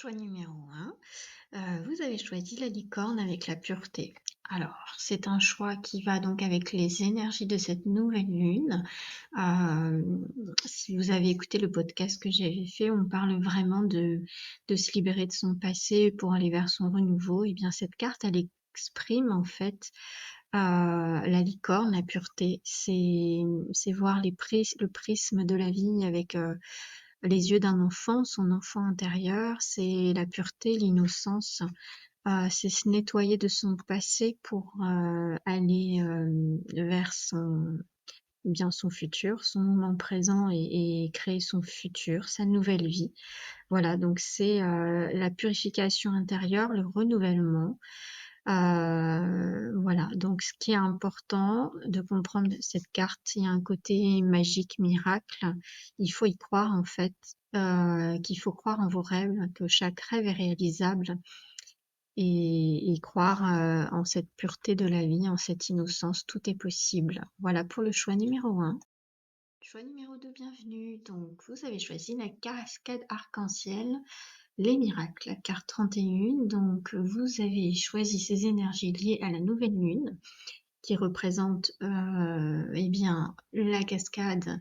Choix numéro 1, vous avez choisi la licorne avec la pureté. Alors, c'est un choix qui va donc avec les énergies de cette nouvelle lune. Si vous avez écouté le podcast que j'avais fait, on parle vraiment de se libérer de son passé pour aller vers son renouveau. Et bien, cette carte, elle exprime en fait la licorne, la pureté. C'est voir le prisme de la vie avec les yeux d'un enfant, son enfant intérieur, c'est la pureté, l'innocence, c'est se nettoyer de son passé pour aller vers son futur, son moment présent et créer son futur, sa nouvelle vie. Voilà, donc c'est la purification intérieure, le renouvellement. Voilà, donc ce qui est important de comprendre de cette carte, il y a un côté magique, miracle. Il faut y croire en fait, qu'il faut croire en vos rêves, que chaque rêve est réalisable et croire en cette pureté de la vie, en cette innocence, tout est possible. Voilà pour le choix numéro 1. Choix numéro 2, bienvenue. Donc vous avez choisi la cascade arc-en-ciel, les miracles, la carte 31. Donc vous avez choisi ces énergies liées à la nouvelle lune qui représente eh bien la cascade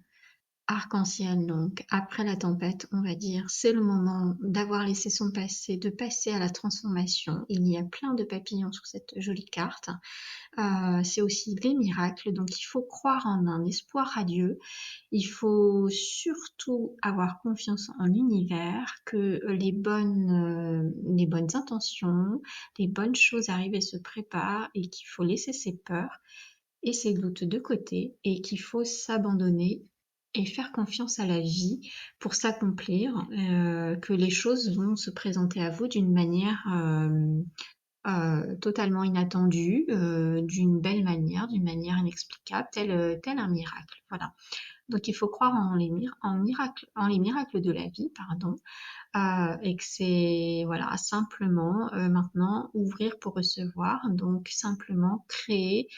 arc-en-ciel. Donc après la tempête, on va dire, c'est le moment d'avoir laissé son passé, de passer à la transformation. Il y a plein de papillons sur cette jolie carte. C'est aussi les miracles, donc il faut croire en un espoir radieux. Il faut surtout avoir confiance en l'univers, que les bonnes intentions, les bonnes choses arrivent et se préparent, et qu'il faut laisser ses peurs et ses doutes de côté, et qu'il faut s'abandonner et faire confiance à la vie pour s'accomplir, que les choses vont se présenter à vous d'une manière totalement inattendue, d'une belle manière, d'une manière inexplicable, tel un miracle. Voilà. Donc il faut croire en les miracles de la vie, pardon, et que c'est voilà simplement maintenant ouvrir pour recevoir, donc simplement créer,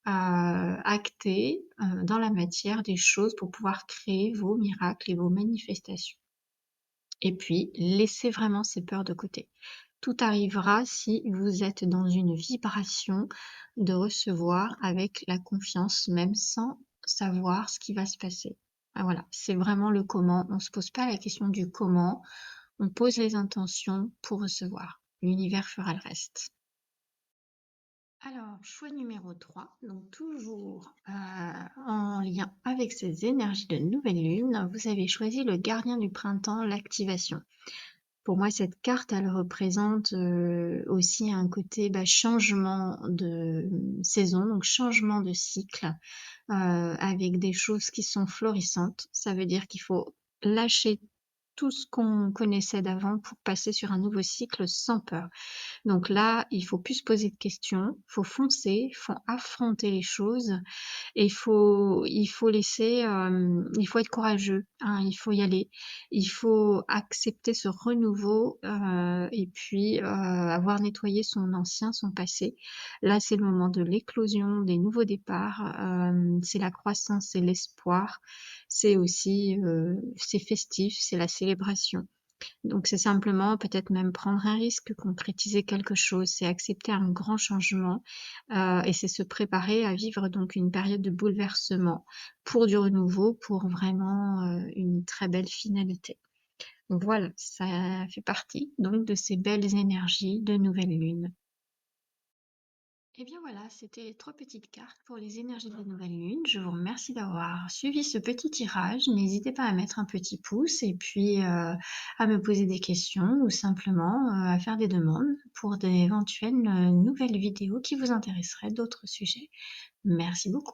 acter dans la matière des choses pour pouvoir créer vos miracles et vos manifestations. Et puis laissez vraiment ces peurs de côté. Tout arrivera si vous êtes dans une vibration de recevoir avec la confiance, même sans savoir ce qui va se passer. Ah, voilà, c'est vraiment le comment. On ne se pose pas la question du comment, on pose les intentions pour recevoir. L'univers fera le reste. Alors, choix numéro 3, donc toujours en lien avec ces énergies de nouvelle lune, vous avez choisi le gardien du printemps, l'activation. Pour moi, cette carte, elle représente aussi un côté changement de saison, donc changement de cycle, avec des choses qui sont florissantes. Ça veut dire qu'il faut lâcher tout ce qu'on connaissait d'avant pour passer sur un nouveau cycle sans peur. Donc là, il faut plus se poser de questions, faut foncer, faut affronter les choses, et il faut laisser, il faut être courageux, hein, il faut y aller. Il faut accepter ce renouveau, et puis avoir nettoyé son ancien, son passé. Là, c'est le moment de l'éclosion, des nouveaux départs. C'est la croissance, c'est l'espoir. C'est aussi, c'est festif, c'est la célébration. Donc c'est simplement peut-être même prendre un risque, concrétiser quelque chose, c'est accepter un grand changement, et c'est se préparer à vivre donc une période de bouleversement pour du renouveau, pour vraiment une très belle finalité. Donc voilà, ça fait partie donc de ces belles énergies de nouvelle lune. Et bien voilà, c'était les 3 petites cartes pour les énergies de la nouvelle lune. Je vous remercie d'avoir suivi ce petit tirage. N'hésitez pas à mettre un petit pouce et puis à me poser des questions ou simplement à faire des demandes pour d'éventuelles nouvelles vidéos qui vous intéresseraient, d'autres sujets. Merci beaucoup.